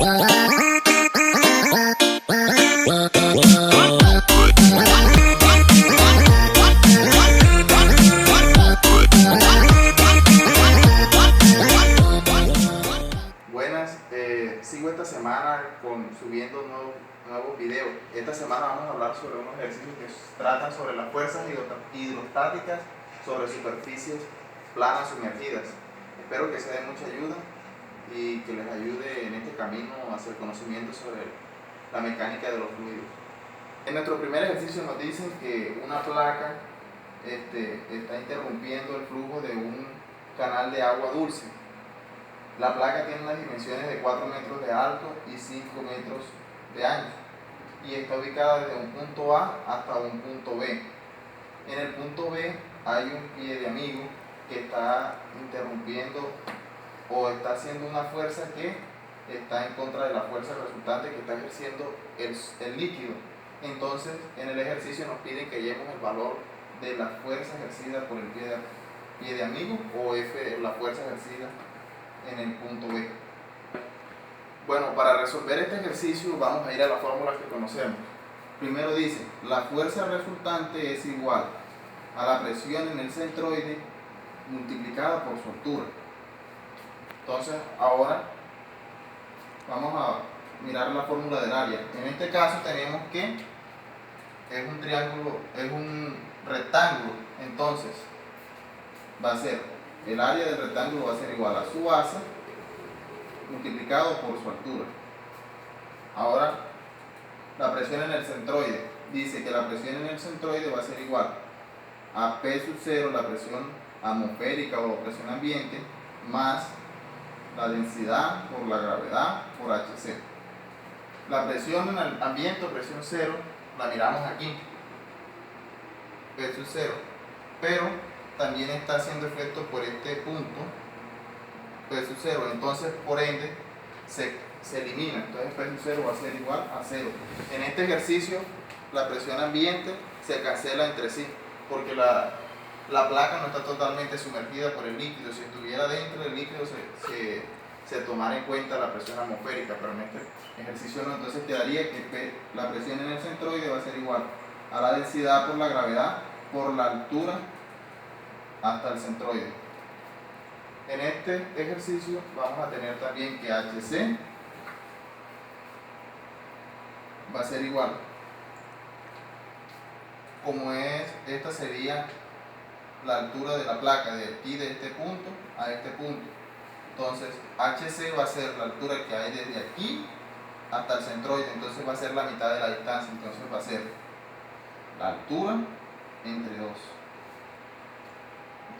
Buenas, sigo esta semana subiendo nuevos videos. Esta semana vamos a hablar sobre unos ejercicios que tratan sobre las fuerzas hidrostáticas sobre superficies planas sumergidas. Espero que sea de mucha ayuda y que les ayude en este camino hacia el conocimiento sobre la mecánica de los fluidos. En nuestro primer ejercicio nos dicen que una placa está interrumpiendo el flujo de un canal de agua dulce. La placa tiene unas dimensiones de 4 metros de alto y 5 metros de ancho y está ubicada desde un punto A hasta un punto B. En el punto B hay un pie de amigo que está interrumpiendo o está haciendo una fuerza que está en contra de la fuerza resultante que está ejerciendo el líquido. Entonces, en el ejercicio nos piden que hallemos el valor de la fuerza ejercida por el pie de amigo o F, la fuerza ejercida en el punto B. Bueno, para resolver este ejercicio vamos a ir a las fórmulas que conocemos. Primero dice, la fuerza resultante es igual a la presión en el centroide multiplicada por su altura. Entonces, ahora vamos a mirar la fórmula del área. En este caso tenemos que es un triángulo, es un rectángulo, entonces va a ser el área del rectángulo va a ser igual a su base multiplicado por su altura. Ahora, la presión en el centroide. Dice que la presión en el centroide va a ser igual a P sub 0, la presión atmosférica o presión ambiente, más la densidad por la gravedad por Hc. La presión en el ambiente o presión cero la miramos aquí, P sub 0, pero también está haciendo efecto por este punto, P sub 0, entonces por ende se elimina, entonces P sub 0 va a ser igual a 0. En este ejercicio la presión ambiente se cancela entre sí, porque la placa no está totalmente sumergida por el líquido. Si estuviera dentro del líquido se tomara en cuenta la presión atmosférica, pero en este ejercicio no. Entonces quedaría que la presión en el centroide va a ser igual a la densidad por la gravedad por la altura hasta el centroide. En este ejercicio vamos a tener también que Hc va a ser igual, como es, esta sería la altura de la placa de aquí, de este punto a este punto. Entonces Hc va a ser la altura que hay desde aquí hasta el centroide, entonces va a ser la mitad de la distancia, entonces va a ser la altura entre 2.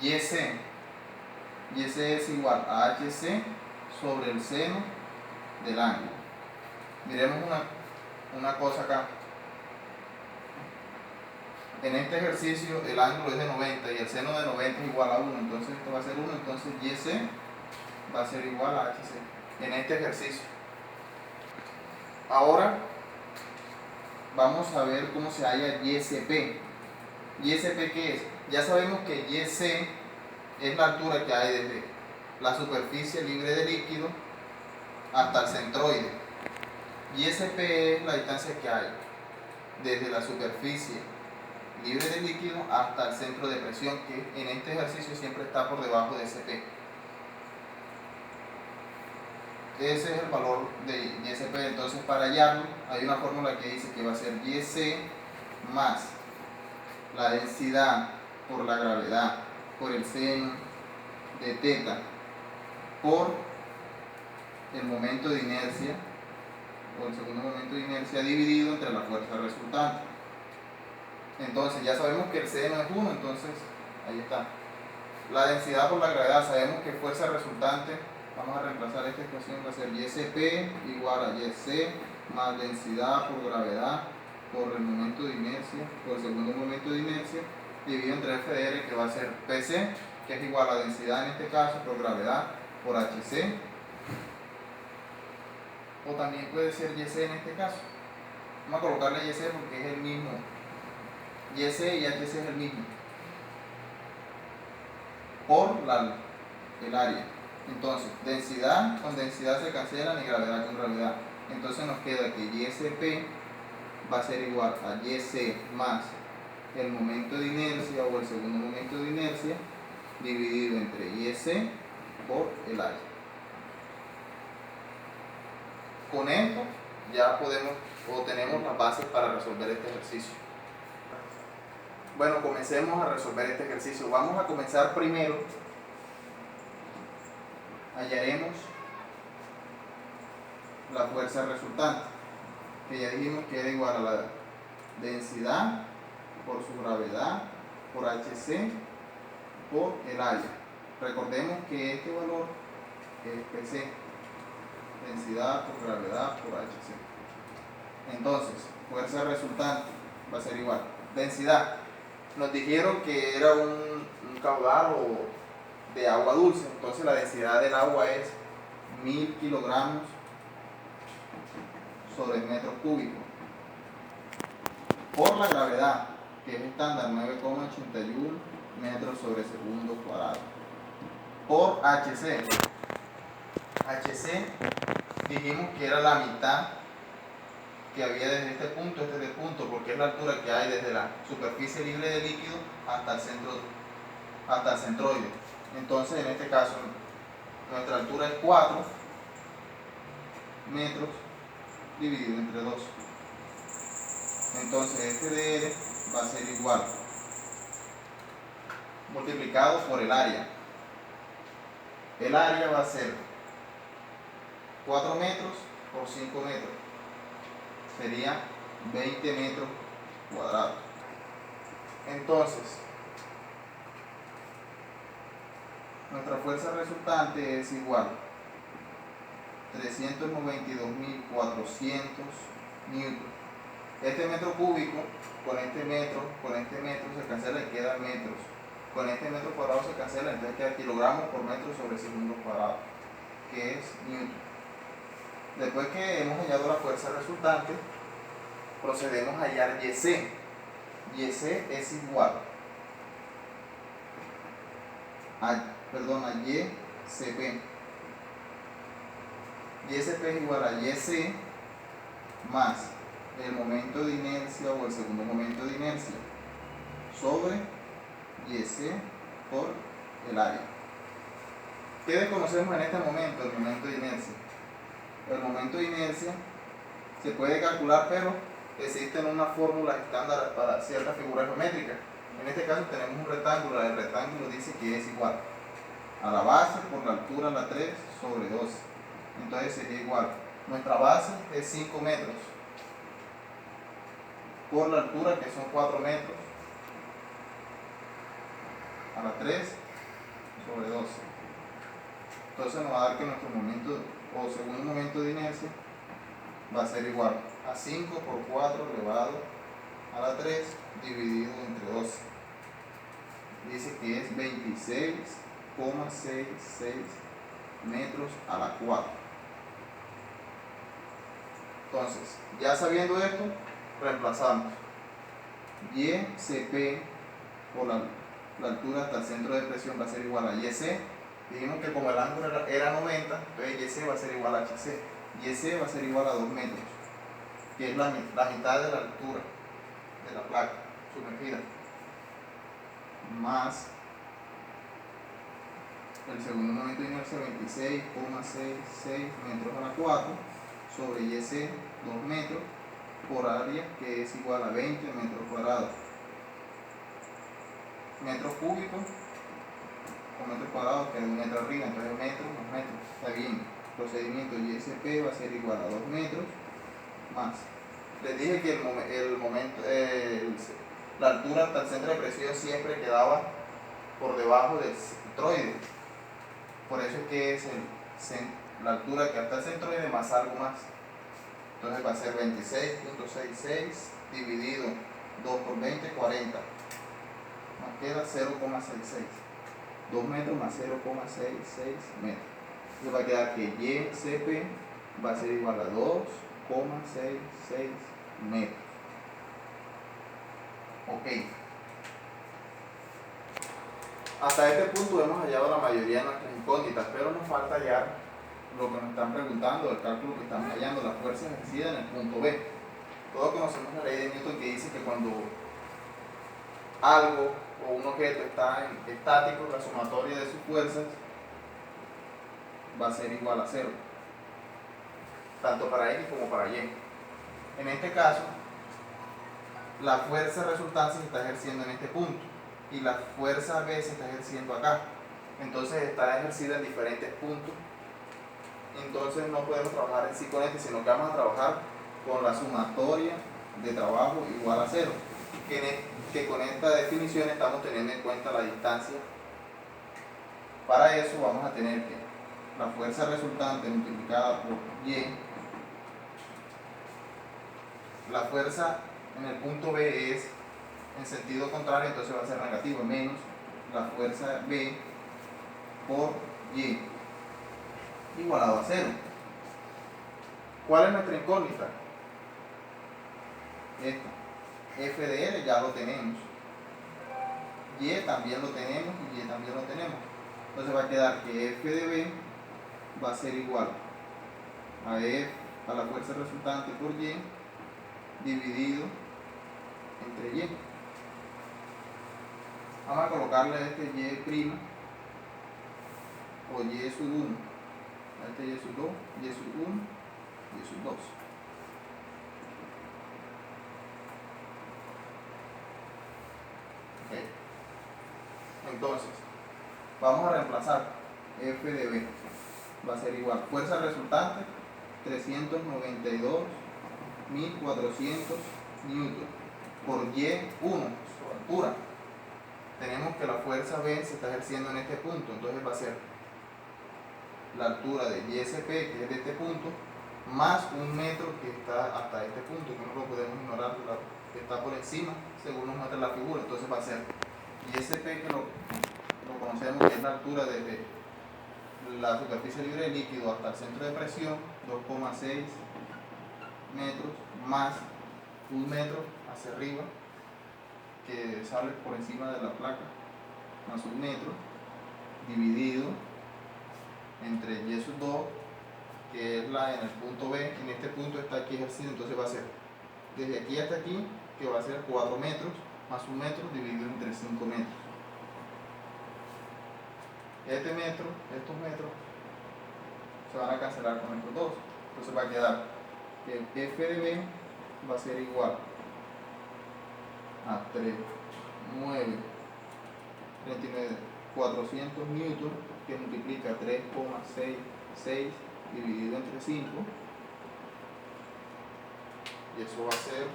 Yc es igual a Hc sobre el seno del ángulo. Miremos una cosa acá. En este ejercicio el ángulo es de 90 y el seno de 90 es igual a 1, entonces esto va a ser 1, entonces Yc va a ser igual a Hc en este ejercicio. Ahora vamos a ver cómo se halla Ycp. ¿Ycp qué es? Ya sabemos que Yc es la altura que hay desde la superficie libre de líquido hasta el centroide. Ycp es la distancia que hay desde la superficie libre de líquido hasta el centro de presión, que en este ejercicio siempre está por debajo de Cp. Ese es el valor de Ycp. Entonces, para hallarlo hay una fórmula que dice que va a ser Yc más la densidad por la gravedad por el seno de teta por el momento de inercia o el segundo momento de inercia dividido entre la fuerza resultante. Entonces ya sabemos que el seno es 1, entonces ahí está. La densidad por la gravedad, sabemos que fuerza resultante, vamos a reemplazar esta ecuación, va a ser Ycp igual a Yc más densidad por gravedad por el momento de inercia, por el segundo momento de inercia, dividido entre Fdr, que va a ser Pc, que es igual a densidad en este caso por gravedad por Hc, o también puede ser Yc en este caso. Vamos a colocarle Yc porque es el mismo. Yc y Hc es el mismo por el área. Entonces, densidad con densidad se cancelan y gravedad con gravedad. Entonces nos queda que YCP va a ser igual a YC más el momento de inercia o el segundo momento de inercia dividido entre YC por el área. Con esto ya podemos o tenemos las bases para resolver este ejercicio. Bueno, comencemos a resolver este ejercicio. Vamos a comenzar primero. Hallaremos la fuerza resultante, que ya dijimos que era igual a la densidad por su gravedad por HC por el área. Recordemos que este valor es PC, densidad por gravedad por HC. Entonces, fuerza resultante va a ser igual. Densidad. Nos dijeron que era un caudal de agua dulce, entonces la densidad del agua es 1000 kilogramos sobre el metro cúbico. Por la gravedad, que es estándar 9,81 metros sobre segundo cuadrado. Por HC. HC dijimos que era la mitad que había desde este punto, porque es la altura que hay desde la superficie libre de líquido hasta el centroide. Entonces, en este caso, nuestra altura es 4 metros dividido entre 2. Entonces, este dr va a ser igual multiplicado por el área. El área va a ser 4 metros por 5 metros. Sería 20 metros cuadrados. Entonces, nuestra fuerza resultante es igual a 392.400 newton. Este metro cúbico con este metro se cancela y queda metros. Con este metro cuadrado se cancela, entonces queda kilogramos por metro sobre segundo cuadrado, que es newton. Después que hemos hallado la fuerza resultante, procedemos a hallar YC. YC es igual a YCP. YCP es igual a YC más el momento de inercia o el segundo momento de inercia sobre YC por el área. ¿Qué desconocemos en este momento? El momento de inercia. El momento de inercia se puede calcular, pero existen unas fórmulas estándar para ciertas figuras geométricas. En este caso tenemos un rectángulo. El rectángulo dice que es igual a la base por la altura a la 3 sobre 12. Entonces sería igual. Nuestra base es 5 metros por la altura, que son 4 metros, a la 3 sobre 12. Entonces nos va a dar que nuestro momento o segundo momento de inercia va a ser igual a 5 por 4 elevado a la 3 dividido entre 12. Dice que es 26,66 metros a la 4. Entonces, ya sabiendo esto, reemplazamos YCP por la altura hasta el centro de presión va a ser igual a YC. Dijimos que como el ángulo era 90, entonces YC va a ser igual a HC. YC va a ser igual a 2 metros, que es la mitad de la altura de la placa sumergida, más el segundo momento de inercia 26,66 metros a la 4 sobre YC 2 metros por área, que es igual a 20 metros cuadrados. Metros cúbicos con metros cuadrados queda 1 metro arriba, entonces metros más metros. Está bien. Procedimiento YCP va a ser igual a 2 metros más. Les dije que la altura hasta el centro de presión siempre quedaba por debajo del centroide. Por eso es que es la altura que hasta el centroide más algo más. Entonces va a ser 26,66 dividido 2 por 20, 40. Nos queda 0,66. 2 metros más 0,66 metros. Entonces va a quedar que YCP va a ser igual a 2,66 metros. Ok. Hasta este punto hemos hallado la mayoría de nuestras incógnitas, pero nos falta hallar lo que nos están preguntando, el cálculo que estamos hallando, la fuerza ejercida en el punto B. Todos conocemos la ley de Newton que dice que cuando algo o un objeto está en estático, la sumatoria de sus fuerzas va a ser igual a 0, tanto para X como para Y. En este caso, la fuerza resultante se está ejerciendo en este punto y la fuerza B se está ejerciendo acá. Entonces está ejercida en diferentes puntos. Entonces no podemos trabajar en sí con este, sino que vamos a trabajar con la sumatoria de trabajo igual a 0. Que con esta definición estamos teniendo en cuenta la distancia. Para eso vamos a tener que la fuerza resultante multiplicada por Y, la fuerza en el punto B es en sentido contrario, entonces va a ser negativo, menos la fuerza B por Y igualado a 0. ¿Cuál es nuestra incógnita? Esta. F de L ya lo tenemos, Y también lo tenemos y Y también lo tenemos. Entonces va a quedar que F de B va a ser igual a F, a la fuerza resultante por Y dividido entre Y. Vamos a colocarle a este Y' o Y sub 1, a este Y sub 2, Y sub 1, Y sub 2. Okay. Entonces, vamos a reemplazar F de B. Va a ser igual, fuerza resultante 392.400 newton por Y1, su altura. Tenemos que la fuerza B se está ejerciendo en este punto, entonces va a ser la altura de YSP, que es de este punto, más 1 metro que está hasta este punto, que no lo podemos ignorar, que está por encima, según nos muestra la figura. Entonces va a ser YSP, que lo conocemos, que es la altura desde la superficie libre de líquido hasta el centro de presión, 2,6 metros, más 1 metro hacia arriba, que sale por encima de la placa, más 1 metro, dividido entre Y sub 2, que es la en el punto B. En este punto está aquí ejercido, entonces va a ser desde aquí hasta aquí, que va a ser 4 metros, más 1 metro dividido entre 5 metros. Este metro, estos metros se van a cancelar con estos dos, entonces va a quedar que F de B va a ser igual a 400 newton, que multiplica 3,66 dividido entre 5, y eso va a ser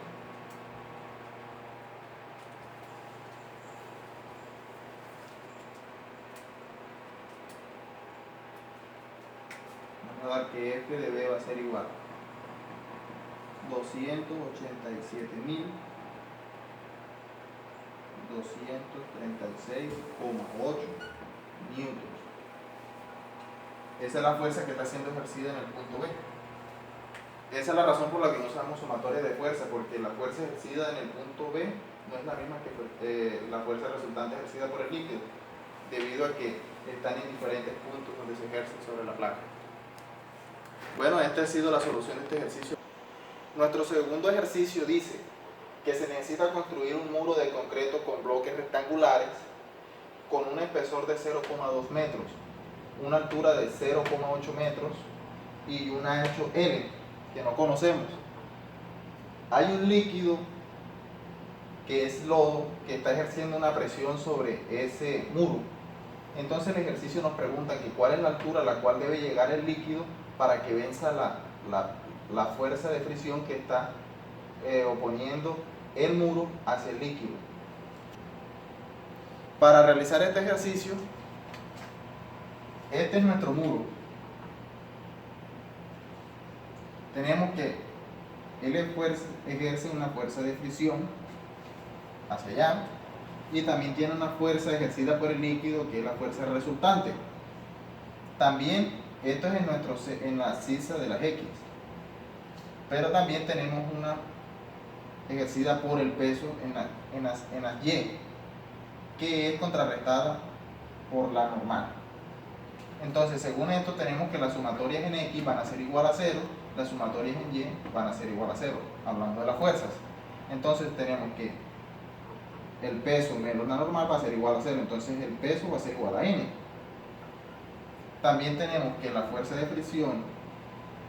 vamos a dar que F de B va a ser igual 287.236,8 newtons. Esa es la fuerza que está siendo ejercida en el punto B. Esa es la razón por la que no usamos sumatoria de fuerza, porque la fuerza ejercida en el punto B no es la misma que la fuerza resultante ejercida por el líquido, debido a que están en diferentes puntos donde se ejercen sobre la placa. Bueno, esta ha sido la solución de este ejercicio. Nuestro segundo ejercicio dice que se necesita construir un muro de concreto con bloques rectangulares con un espesor de 0,2 metros, una altura de 0,8 metros y un ancho L, que no conocemos. Hay un líquido que es lodo, que está ejerciendo una presión sobre ese muro. Entonces el ejercicio nos pregunta que cuál es la altura a la cual debe llegar el líquido para que venza la fuerza de fricción que está oponiendo el muro hacia el líquido. Para realizar este ejercicio, este es nuestro muro. Tenemos que él ejerce una fuerza de fricción hacia allá y también tiene una fuerza ejercida por el líquido, que es la fuerza resultante. También esto es en la sisa de las X, pero también tenemos una ejercida por el peso en las Y, que es contrarrestada por la normal. Entonces, según esto, tenemos que las sumatorias en X van a ser igual a 0, las sumatorias en Y van a ser igual a 0, hablando de las fuerzas. Entonces, tenemos que el peso menos la normal va a ser igual a 0, entonces el peso va a ser igual a N. También tenemos que la fuerza de fricción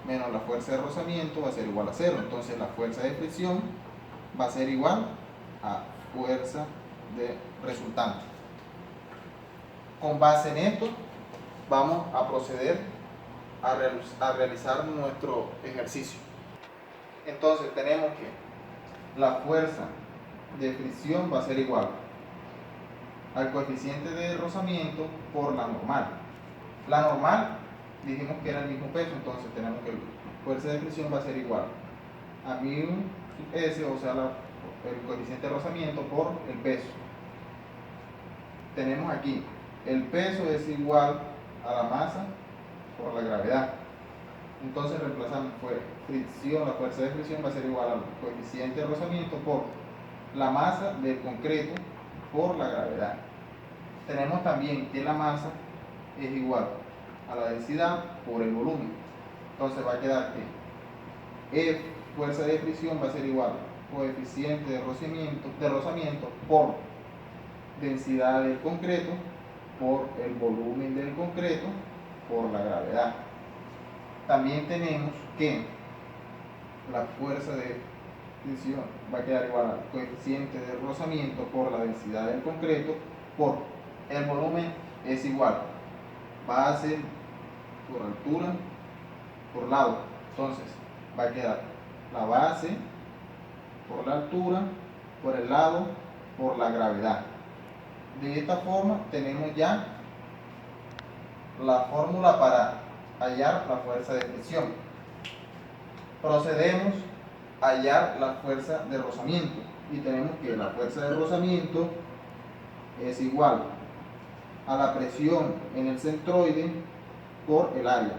menos la fuerza de rozamiento va a ser igual a 0, entonces la fuerza de fricción va a ser igual a fuerza de resultante. Con base en esto, vamos a proceder a realizar nuestro ejercicio. Entonces tenemos que la fuerza de fricción va a ser igual al coeficiente de rozamiento por la normal. La normal dijimos que era el mismo peso, entonces tenemos que la fuerza de fricción va a ser igual a mu s, o sea, el coeficiente de rozamiento por el peso. Tenemos aquí, el peso es igual a la masa por la gravedad. Entonces reemplazamos fricción, la fuerza de fricción va a ser igual al coeficiente de rozamiento por la masa del concreto por la gravedad. Tenemos también que la masa es igual a la densidad por el volumen. Entonces va a quedar que F, fuerza de fricción, va a ser igual al coeficiente de rozamiento por densidad del concreto por el volumen del concreto por la gravedad. También tenemos que la fuerza de fricción va a quedar igual al coeficiente de rozamiento por la densidad del concreto por el volumen es igual base por altura por lado. Entonces va a quedar la base por la altura por el lado por la gravedad. De esta forma tenemos ya la fórmula para hallar la fuerza de fricción. Procedemos a hallar la fuerza de rozamiento y tenemos que la fuerza de rozamiento es igual a la presión en el centroide por el área.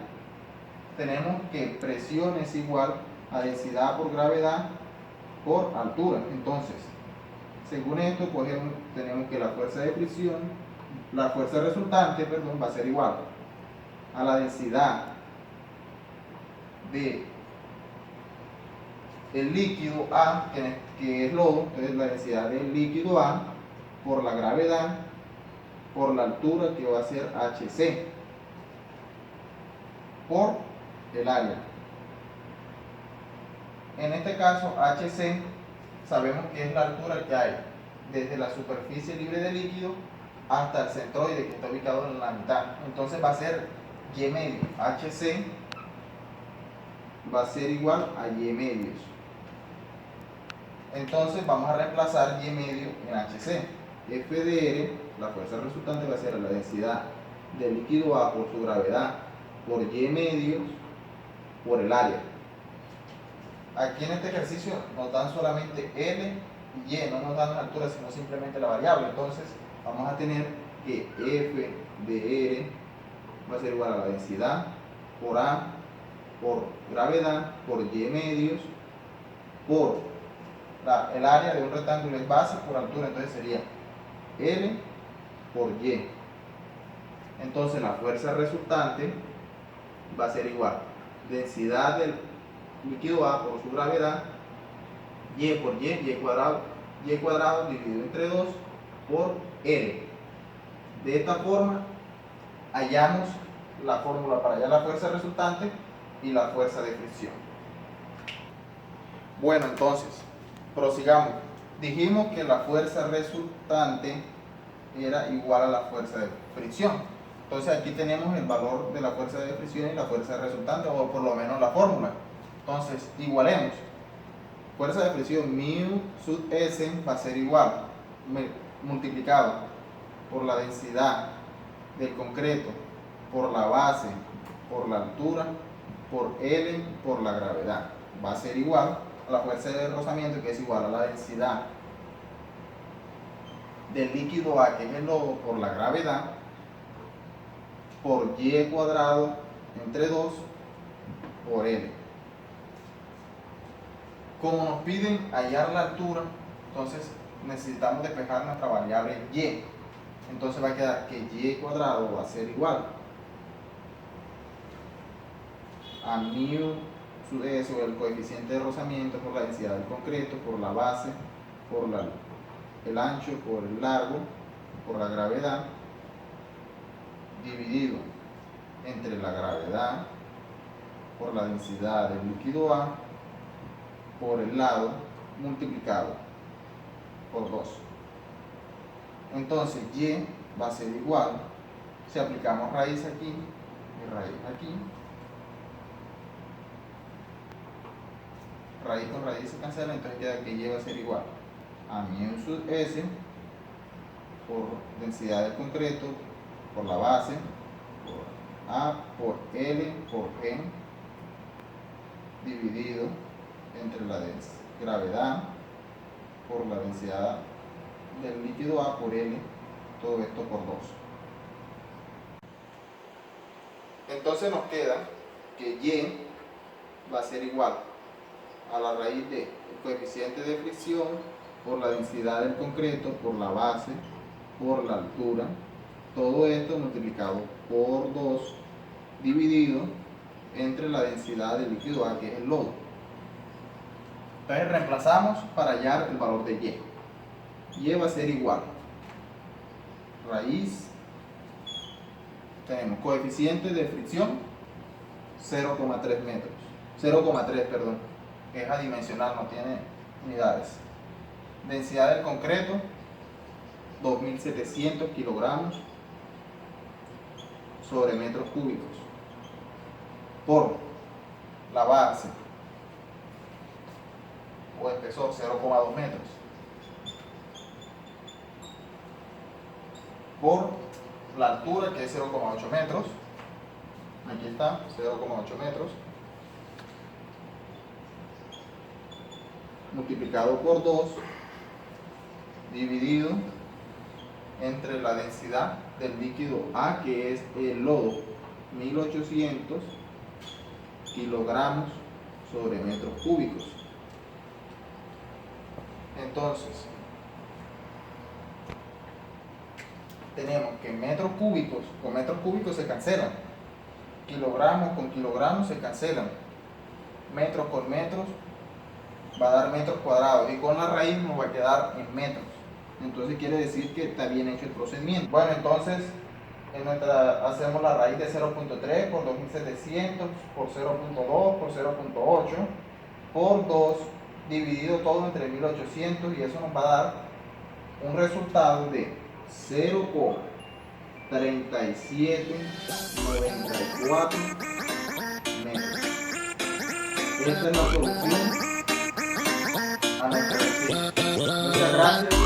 Tenemos que presión es igual a densidad por gravedad por altura. Entonces, según esto, tenemos que la fuerza de fricción, la fuerza resultante, va a ser igual a la densidad de el líquido A, que es lodo, entonces la densidad del líquido A por la gravedad por la altura, que va a ser HC, por el área. En este caso, HC sabemos que es la altura que hay desde la superficie libre de líquido hasta el centroide, que está ubicado en la mitad. Entonces va a ser Y medio. HC va a ser igual a Y medios. Entonces vamos a reemplazar Y medio en HC. F de R, la fuerza resultante, va a ser la densidad del líquido A por su gravedad por Y medios por el área. Aquí en este ejercicio nos dan solamente L y Y, no nos dan la altura, sino simplemente la variable. Entonces vamos a tener que F de R va a ser igual a la densidad por A por gravedad por Y medios por el área de un rectángulo es base por altura, entonces sería L por Y. Entonces la fuerza resultante va a ser igual densidad del líquido A por su gravedad, Y por Y cuadrado dividido entre 2 por L. De esta forma hallamos la fórmula para hallar la fuerza resultante y la fuerza de fricción. Bueno, entonces, prosigamos. Dijimos que la fuerza resultante era igual a la fuerza de fricción. Entonces aquí tenemos el valor de la fuerza de fricción y la fuerza resultante, o por lo menos la fórmula. Entonces, igualemos. Fuerza de fricción mu sub S va a ser igual, multiplicado por la densidad del concreto, por la base, por la altura, por L, por la gravedad. Va a ser igual a la fuerza de rozamiento, que es igual a la densidad del líquido A, que es el lodo, por la gravedad, por Y cuadrado entre 2 por L. Como nos piden hallar la altura, entonces necesitamos despejar nuestra variable Y. Entonces va a quedar que y cuadrado va a ser igual a mu sub e sobre el coeficiente de rozamiento por la densidad del concreto, por la base, por el ancho, por el largo, por la gravedad, dividido entre la gravedad, por la densidad del líquido A, por el lado, multiplicado por 2. Entonces y va a ser igual, si aplicamos raíz aquí y raíz aquí, raíz con raíz se cancela, entonces queda que y va a ser igual a mu sub s por densidad del concreto, por la base, por A, por L, por G, dividido entre la gravedad, por la densidad del líquido A, por L, todo esto por 2. Entonces nos queda que y va a ser igual a la raíz del coeficiente de fricción por la densidad del concreto, por la base, por la altura, todo esto multiplicado por 2 dividido entre la densidad del líquido A, que es el lodo. Entonces reemplazamos para hallar el valor de y. Y va a ser igual raíz, tenemos coeficiente de fricción 0,3 metros, 0,3 perdón, es adimensional, no tiene unidades. Densidad del concreto 2700 kilogramos sobre metros cúbicos, por la base o espesor 0,2 metros, por la altura, que es 0,8 metros, aquí está, 0,8 metros, multiplicado por 2, dividido entre la densidad del líquido A, que es el lodo, 1800 kilogramos sobre metros cúbicos. Entonces, tenemos que metros cúbicos con metros cúbicos se cancelan, kilogramos con kilogramos se cancelan, metros con metros va a dar metros cuadrados y con la raíz nos va a quedar en metros. Entonces quiere decir que está bien hecho el procedimiento. Bueno, entonces hacemos la raíz de 0.3 por 2700 por 0.2 por 0.8 por 2 dividido todo entre 1800, y eso nos va a dar un resultado de 0,3794 metros. Esta es la solución a nuestra ecuación. Muchas gracias.